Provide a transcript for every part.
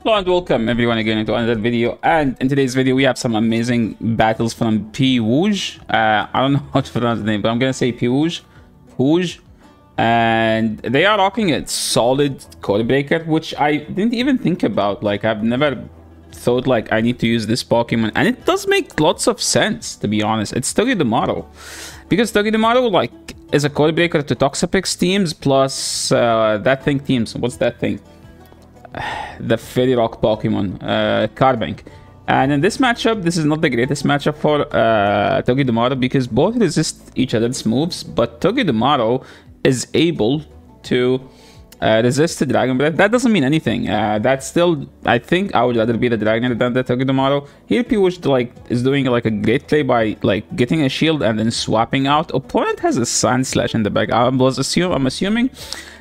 Hello and welcome everyone again into another video, and in today's video we have some amazing battles from Pwooj. I don't know how to pronounce the name, but I'm gonna say Pwooj, and they are rocking a solid code breaker, which I didn't even think about. Like, I've never thought like I need to use this Pokemon, and it does make lots of sense, to be honest. It's TOGEDEMARU, because TOGEDEMARU like is a code breaker to Toxapex teams plus that thing teams. What's that thing? The Fairy Rock Pokemon, Carbank. And in this matchup, this is not the greatest matchup for TOGEDEMARU because both resist each other's moves, but TOGEDEMARU is able to resist the Dragon Breath. That doesn't mean anything. That's still, I think I would rather be the Dragon than the TOGEDEMARU. Here Pwooj like is doing like a great play by like getting a shield and then swapping out. Opponent has a Sand Slash in the back. I'm assuming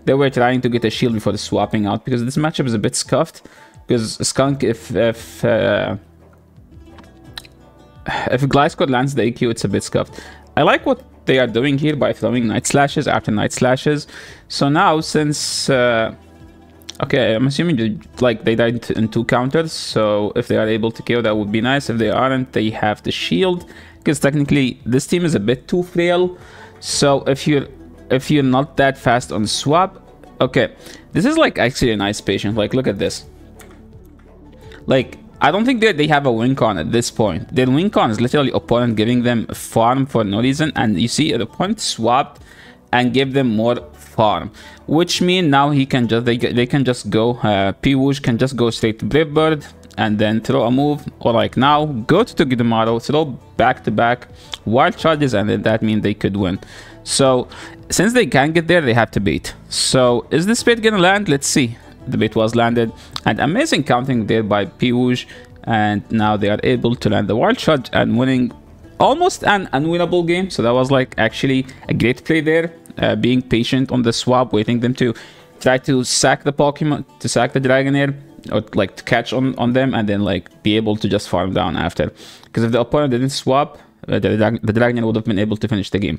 they were trying to get a shield before the swapping out, because this matchup is a bit scuffed. Because Skunk, if Gliscor lands the AQ, it's a bit scuffed. I like what they are doing here by throwing Night Slashes after Night Slashes. So now, since okay, I'm assuming like they died in 2 counters, so if they are able to KO, that would be nice. If they aren't, they have the shield, because technically this team is a bit too frail. So if you're not that fast on swap, okay, this is like actually a nice patient. Like, look at this. Like, I don't think they have a win con at this point. Their win con is literally opponent giving them farm for no reason, and you see the opponent swapped and give them more farm, which means now he can just they can just go Pwooj can just go straight to Brave Bird and then throw a move, or like now go to TOGEDEMARU, throw back to back wild charges, and then that means they could win. So since they can't get there, they have to bait. So is this bait gonna land? Let's see. The bait was landed, and amazing counting there by Pwooj, and now they are able to land the wild charge and winning almost an unwinnable game. So that was like actually a great play there, being patient on the swap, waiting them to try to sack the Pokemon, to sack the Dragonair, or like to catch on them, and then like be able to just farm down after. Because if the opponent didn't swap, the Dragonair would have been able to finish the game.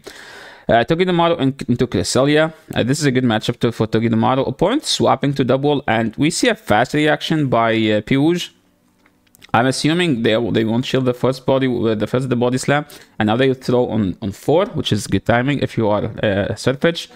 TOGEDEMARU into Cresselia. This is a good matchup for TOGEDEMARU. Opponent swapping to double, and we see a fast reaction by Pwooj. I'm assuming they won't shield the first body slam, and now they throw on 4, which is good timing if you are Surfetch.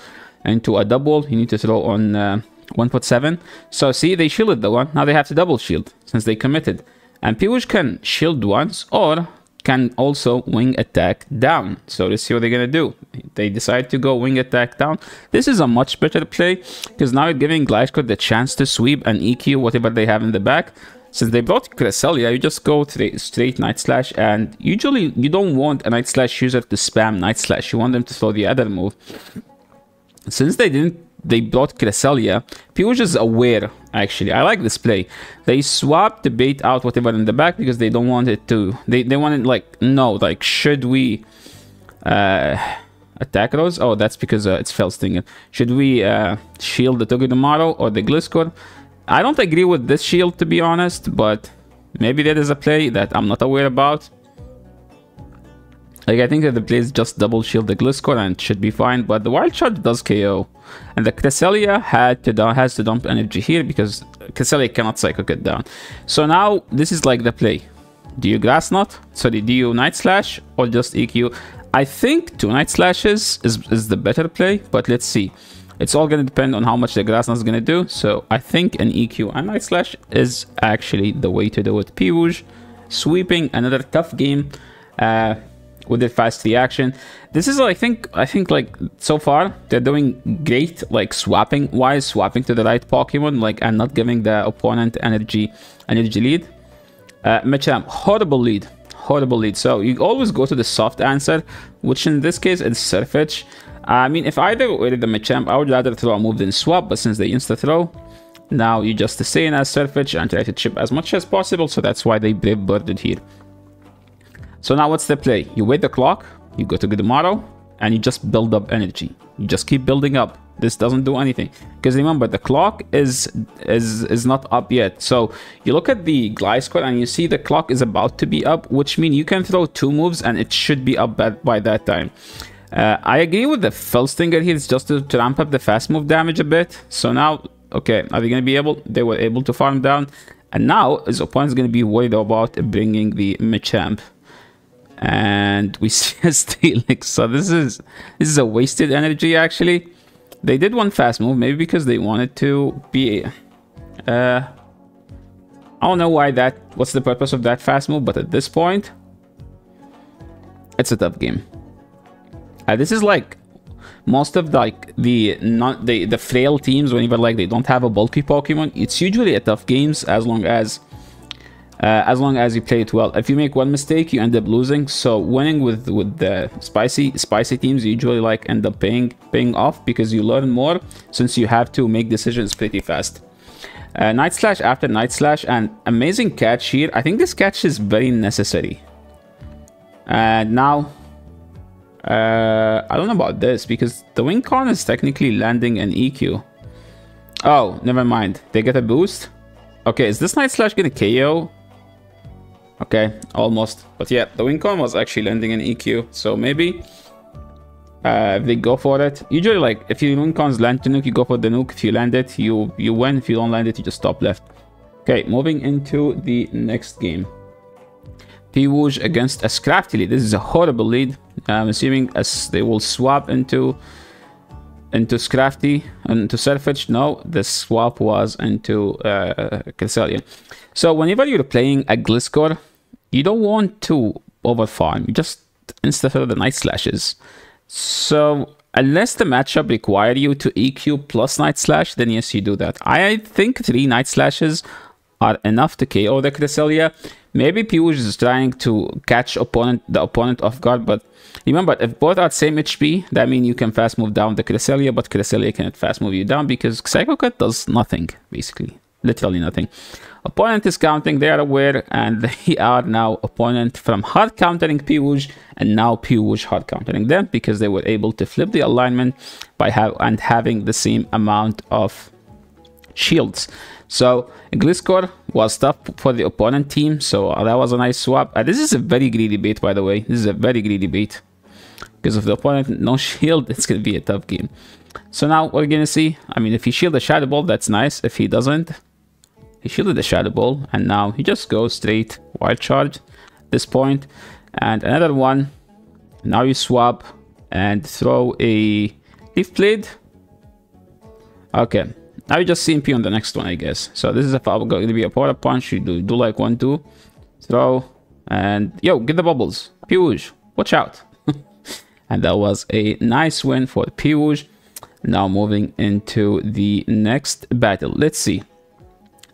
Into a double, you need to throw on 1.7. So see, they shielded the one. Now they have to double shield since they committed. And Pwooj can shield once, or can also wing attack down. So let's see what they're gonna do. They decide to go wing attack down. This is a much better play, because now you're giving Gliscor the chance to sweep and EQ whatever they have in the back. Since they brought Cresselia, you just go straight Night Slash, and usually you don't want a Night Slash user to spam Night Slash. You want them to throw the other move. Since they brought Cresselia, Pwooj is aware, actually. I like this play. They swap to bait out whatever in the back, because they don't want it to... They want it like, no, like, should we attack those? Oh, that's because it's Fell Stinger. Should we shield the TOGEDEMARU or the Gliscor? I don't agree with this shield, to be honest, but maybe that is a play that I'm not aware about. Like, I think that the play is just double shield the Gliscor and it should be fine, but the wild charge does KO. And the Cresselia has to dump energy here, because Cresselia cannot Psycho Cut down. So now this is like the play. Do you Grass Knot? Sorry, do you Night Slash or just EQ? I think 2 Night Slashes is the better play, but let's see. It's all going to depend on how much the Grass Knot is going to do. So I think an EQ and Night Slash is actually the way to do it. Pwooj sweeping another tough game with their fast reaction. This is, I think like so far they're doing great, like swapping to the right Pokemon, like, and not giving the opponent energy lead. Machamp, horrible lead. So you always go to the soft answer, which in this case is Surfetch. I mean, if either were the Machamp, I would rather throw a move than swap, but since they insta throw, now you just stay in as Surfetch and try to chip as much as possible. So that's why they Brave Birded here. So now what's the play? You wait the clock, you go to TOGEDEMARU, and you just build up energy. You just keep building up. This doesn't do anything, because remember, the clock is not up yet. So you look at the Gliscor and you see the clock is about to be up, which means you can throw 2 moves and it should be up by that time. I agree with the Fell Stinger here. It's just to ramp up the fast move damage a bit. So now Okay, are they going to be able? They were able to farm down. And now his opponent's going to be worried about bringing the Machamp. And we see a Steelix. So this is a wasted energy, actually. They did one fast move, maybe because they wanted to be... I don't know why that... What's the purpose of that fast move, but at this point... It's a tough game. This is like... Most of the frail teams, whenever like they don't have a bulky Pokemon, it's usually a tough games as long as you play it well. If you make one mistake, you end up losing. So winning with the spicy teams usually like end up paying off, because you learn more since you have to make decisions pretty fast. Night Slash after Night Slash, and amazing catch here. I think this catch is very necessary. And now I don't know about this, because the Wing Con is technically landing an EQ. Oh, never mind. They get a boost. Okay, is this Night Slash gonna KO? Okay, almost. But yeah, the Wing Con was actually landing an EQ, so maybe if they go for it. Usually, like, if your Wing Cons land to nuke, you go for the nuke. If you land it, you win. If you don't land it, you just stop left. Okay, moving into the next game. Pwooj against a Scrafty lead. This is a horrible lead. I'm assuming as they will swap into Scrafty and to Selfridge. No, the swap was into Cresselia. So whenever you're playing a Gliscor, you don't want to overfarm. You just insta throw the Night Slashes. So unless the matchup require you to EQ plus Night Slash, then yes, you do that. I think 3 Night Slashes are enough to KO the Cresselia. Maybe Pwooj is trying to catch the opponent off guard, but remember, if both are same HP, that means you can fast move down the Cresselia, but Cresselia cannot fast move you down because Psycho Cut does nothing, basically. Literally nothing. Opponent is counting, they are aware, and they are now opponent from hard countering Pwooj, and now Pwooj hard countering them because they were able to flip the alignment by having the same amount of shields. So Gliscor was tough for the opponent team, so that was a nice swap. This is a very greedy bait, by the way. This is a very greedy bait, because if the opponent no shield, it's gonna be a tough game. So now what we're gonna see, I mean, if he shield the Shadow Ball, that's nice. If he doesn't, he shielded the Shadow Ball, and now he just goes straight Wild Charge at this point. And another one. Now you swap and throw a Leaf Blade. Okay. Now you just CMP on the next one, I guess. So this is going to be a Power Punch. You do like 1-2, throw, and yo, get the bubbles. Pwooj, watch out. And that was a nice win for Pwooj. Now moving into the next battle. Let's see.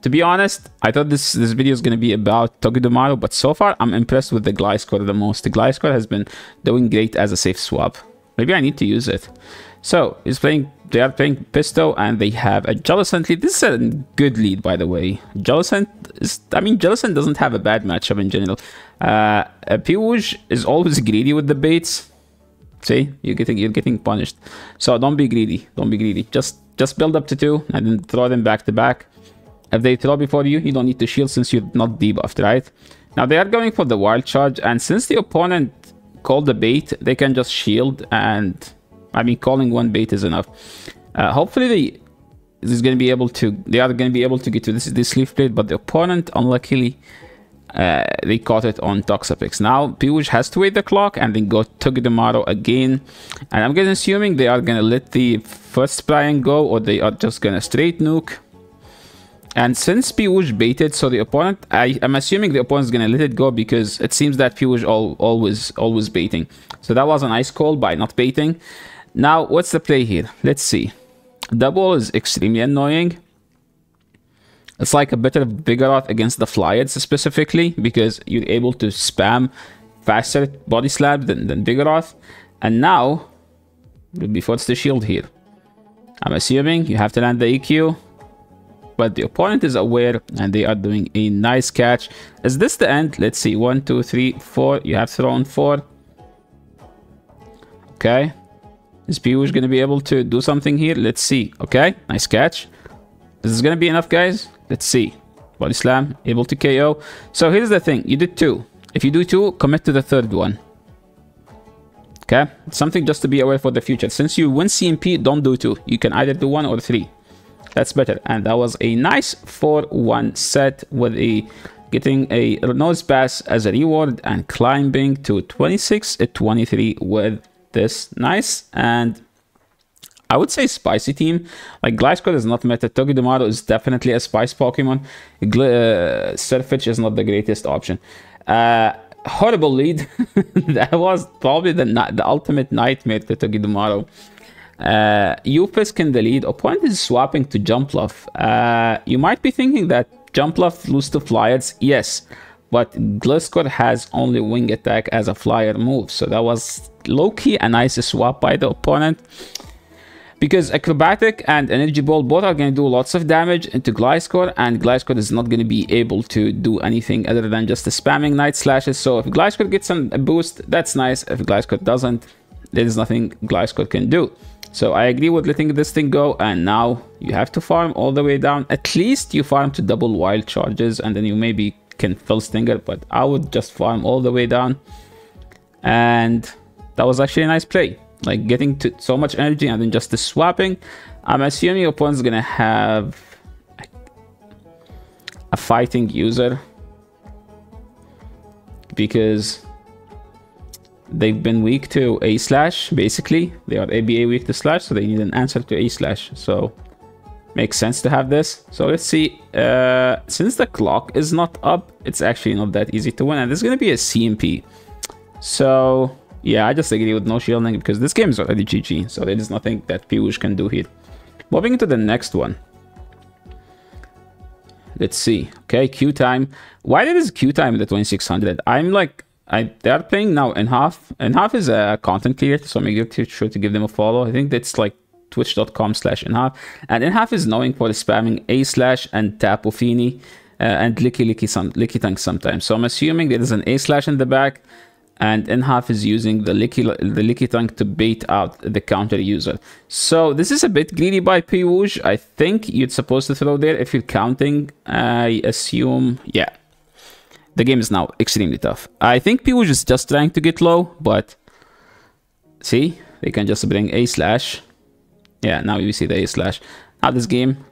To be honest, I thought this video is going to be about TOGEDEMARU, but so far I'm impressed with the Gliscor the most. The Gliscor has been doing great as a safe swap. Maybe I need to use it. So they are playing Pisto, and they have a Jellicent lead. This is a good lead, by the way. Jellicent doesn't have a bad matchup in general. Pwooj is always greedy with the baits. See, you're getting punished. So don't be greedy. Don't be greedy. Just build up to 2 and then throw them back to back. If they throw before you, you don't need to shield since you're not debuffed, right? Now they are going for the Wild Charge, and since the opponent called the bait, they can just shield, and I mean, calling one bait is enough. Hopefully they are going to be able to get to this Leaf Blade, but the opponent, unluckily, they caught it on Toxapex. Now Pwooj has to wait the clock and then go TOGEDEMARU again, and I'm assuming they are going to let the first Brian go, or they are just going to straight nuke. And since Pwooj baited, so the opponent, I'm assuming the opponent is going to let it go, because it seems that Pwooj always baiting. So that was a nice call by not baiting. Now, what's the play here? Let's see. Double is extremely annoying. It's like a bit of Vigoroth against the Flyids specifically, because you're able to spam faster body slab than Vigoroth. And now, before it's the shield here, I'm assuming you have to land the EQ. But the opponent is aware, and they are doing a nice catch. Is this the end? Let's see. 1, 2, 3, 4. You have thrown 4. Okay. Is Pwooj going to be able to do something here? Let's see. Okay. Nice catch. Is this going to be enough, guys? Let's see. Body slam. Able to KO. So here's the thing. You did 2. If you do 2, commit to the third one. Okay. Something just to be aware for the future. Since you win CMP, don't do 2. You can either do 1 or 3. That's better. And that was a nice 4-1 set with a getting a nose pass as a reward and climbing to 26-23 with this nice and I would say spicy team. Like Gliscor is not meta. TOGEDEMARU is definitely a spice Pokemon. Surfetch is not the greatest option. Horrible lead. That was probably the ultimate nightmare to TOGEDEMARU. Upis in the lead. Opponent is swapping to Jumpluff. You might be thinking that Jumpluff lose to Flyers. Yes, but Gliscor has only Wing Attack as a Flyer move. So that was low-key a nice swap by the opponent. Because Acrobatic and Energy Ball both are going to do lots of damage into Gliscor, and Gliscor is not going to be able to do anything other than just spamming Night Slashes. So if Gliscor gets a boost, that's nice. If Gliscor doesn't, there is nothing Gliscor can do. So I agree with letting this thing go, and now you have to farm all the way down. At least you farm to double wild charges, and then you maybe can fill Stinger, but I would just farm all the way down. And that was actually a nice play. Like getting to so much energy and then just the swapping. I'm assuming your opponent's gonna have a fighting user because they've been weak to A slash. Basically, they are ABA weak to slash, so they need an answer to A slash. So makes sense to have this. So let's see. Since the clock is not up, it's actually not that easy to win, and there's gonna be a CMP. So yeah, I just agree with no shielding because this game is already GG, so there is nothing that Pwooj can do here. Moving to the next one. Let's see. Okay, Q time. Why there is Q time in the 2600? I'm like, they are playing now in half. In half is a content creator, so make sure to give them a follow. I think that's like twitch.com/inhalf. And inhalf is known for spamming A slash and Tapu Fini and Licky Tongue sometimes. So I'm assuming there is an A slash in the back. And inhalf is using the Licky Tongue to bait out the counter user. So this is a bit greedy by Pwooj. I think you're supposed to throw there if you're counting. I assume, yeah. The game is now extremely tough. I think Pwooj is just trying to get low, but see, they can just bring A slash. Yeah, now you see the A slash. Now this game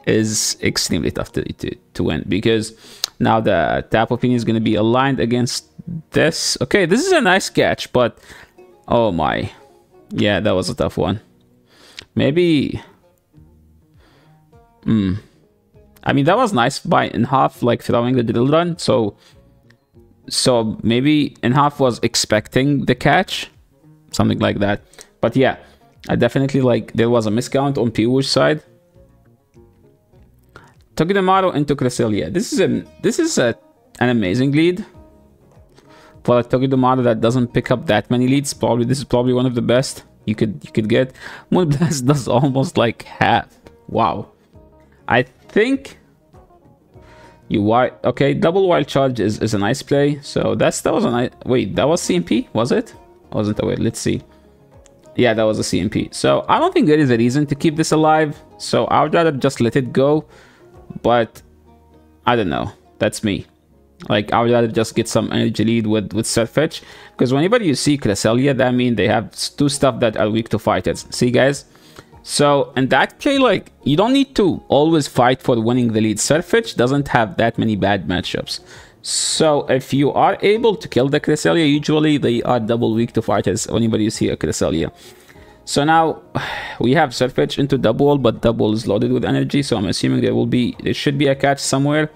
is extremely tough to win because now the Tapu Fini is going to be aligned against this. Okay, this is a nice catch, but oh my, yeah, that was a tough one. Maybe I mean, that was nice by inhalf, like throwing the drill run. So maybe inhalf was expecting the catch, something like that. But yeah, I definitely like there was a miscount on Pwooj's side. TOGEDEMARU into Cresselia. This is an amazing lead for a TOGEDEMARU that doesn't pick up that many leads. This is probably one of the best you could get. Moonblast does almost like half. Wow. I think you are okay. Double wild charge is a nice play. So that was a nice. Wait, that was CMP, was it? Wasn't it? Wait, let's see. Yeah, that was a CMP. So I don't think there is a reason to keep this alive. So I would rather just let it go. But I don't know. That's me. Like I would rather just get some energy lead with Surfetch, because whenever you see Cresselia, that means they have two stuff that are weak to fighters. See, guys? So in that play, like you don't need to always fight for winning the lead. Surfetch doesn't have that many bad matchups. So if you are able to kill the Cresselia, usually they are double weak to fighters whenever you see a Cresselia. So now we have Surfetch into double, but double is loaded with energy. So I'm assuming there should be a catch somewhere.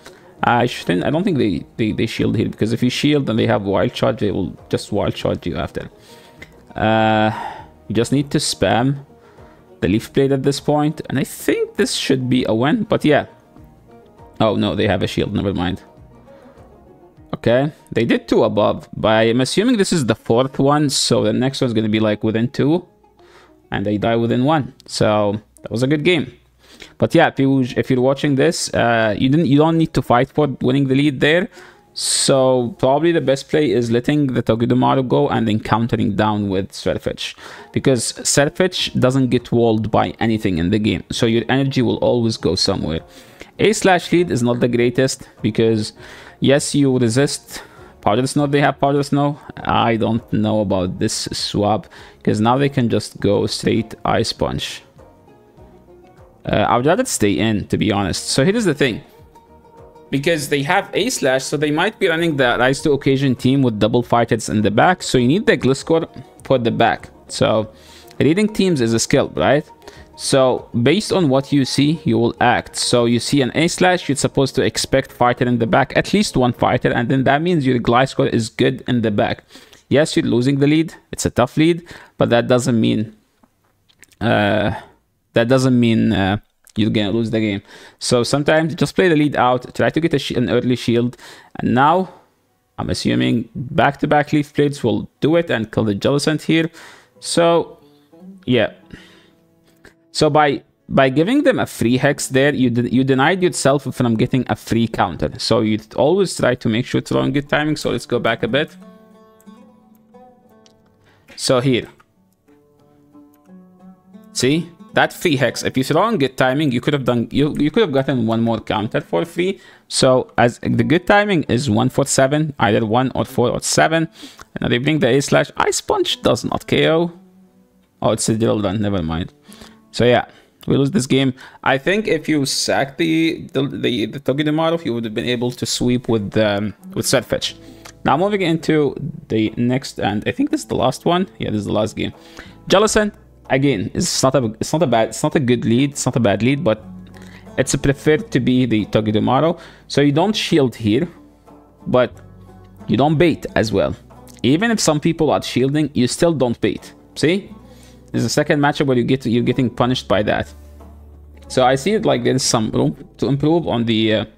I don't think they shield here, because if you shield and they have wild charge, they will just wild charge you after. You just need to spam the leaf blade at this point, and I think this should be a win. But yeah. Oh no, they have a shield. Never mind. Okay, they did 2 above, but I'm assuming this is the 4th one, so the next one's gonna be like within 2. And they die within 1. So that was a good game. But yeah, Pwooj, if you're watching this, you don't need to fight for winning the lead there. So probably the best play is letting the TOGEDEMARU go and then countering down with Surfetch, because Surfetch doesn't get walled by anything in the game. So your energy will always go somewhere. A slash lead is not the greatest because yes, you resist Powder Snow. They have Powder Snow. I don't know about this swap, because now they can just go straight Ice Punch. I would rather stay in, to be honest. So here's the thing. Because they have A slash, so they might be running the Rise to Occasion team with double fighters in the back. So you need the Gliscor for the back. So reading teams is a skill, right? So based on what you see, you will act. So you see an A slash, you're supposed to expect fighter in the back, at least one fighter, and then that means your Gliscor is good in the back. Yes, you're losing the lead. It's a tough lead, but that doesn't mean you're gonna lose the game. So sometimes just play the lead out, try to get an early shield, and now I'm assuming back-to-back leaf blades will do it and kill the Jellicent here. So yeah, so by giving them a free hex there, you denied yourself from getting a free counter. So you always try to make sure to throw in good timing. So let's go back a bit. So here, see that free hex, if you throw on good timing, you could have done, you could have gotten one more counter for free. So as the good timing is 1 for 7, either 1 or 4 or 7. And now they bring the A slash. Ice Punch does not KO. Oh, it's a drill done, never mind. So yeah, we lose this game. I think if you sacked the Togedemaru, you would have been able to sweep with Surfetch. Now moving into the next, and I think this is the last one. Yeah, this is the last game. Jellicent. Again, it's not a good lead, it's not a bad lead, but it's preferred to be the Togedemaru. So you don't shield here, but you don't bait as well. Even if some people are shielding, you still don't bait. See? There's a second matchup where you're getting punished by that. So I see it like there's some room to improve on the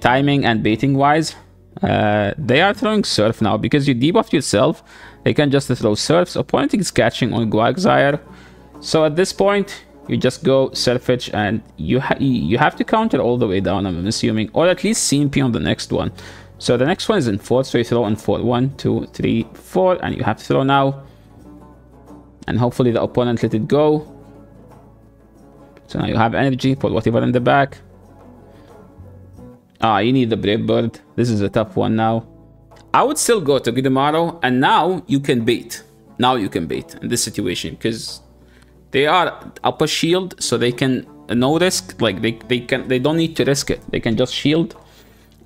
timing and baiting wise. They are throwing Surf now because you debuff yourself. They can just throw Surfs. Opponent is catching on Guagzire. So at this point, you just go Surfetch and you have to counter all the way down, I'm assuming. Or at least CMP on the next one. So the next one is in 4, so you throw in 4. 1, 2, 3, 4, and you have to throw now. And hopefully the opponent let it go. So now you have energy for whatever in the back. You need the Brave Bird. This is a tough one now. I would still go to Togedemaru, and now you can bait. Now you can bait in this situation because they are up a shield, so they can no risk. Like they don't need to risk it. They can just shield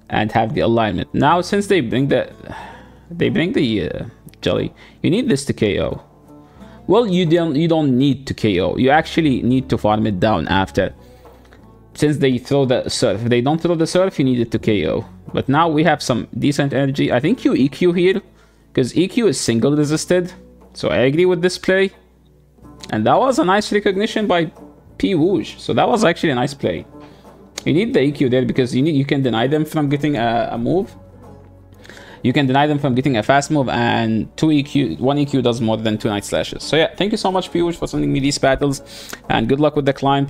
and have the alignment. Now since they bring the jelly, you need this to KO. Well, you don't need to KO. You actually need to farm it down after. Since they throw the Surf. If they don't throw the Surf, you need it to KO. But now we have some decent energy. I think you EQ here, because EQ is single resisted. So I agree with this play. And that was a nice recognition by Pwooj. So that was actually a nice play. You need the EQ there because you can deny them from getting a move. You can deny them from getting a fast move, and 1 EQ does more than 2 Night Slashes. So yeah, thank you so much, Pwooj, for sending me these battles, and good luck with the climb.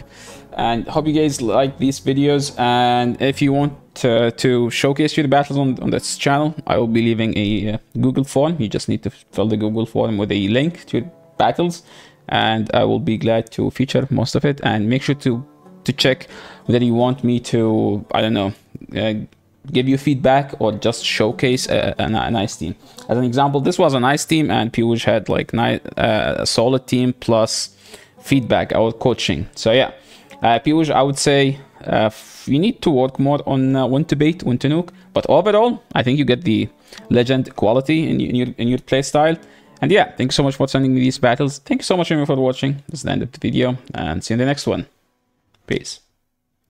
And hope you guys like these videos. And if you want to showcase your battles on this channel, I will be leaving a Google form. You just need to fill the Google form with a link to your battles, and I will be glad to feature most of it. And make sure to check whether you want me to, I don't know, give you feedback or just showcase a nice team. As an example, this was a nice team, and Pwooj had like a solid team plus feedback, our coaching. So yeah, Pwooj, I would say you need to work more on when to bait, when to nuke. But overall, I think you get the legend quality in your play style. And yeah, thank you so much for sending me these battles. Thank you so much for watching. This is the end of the video, and see you in the next one. Peace.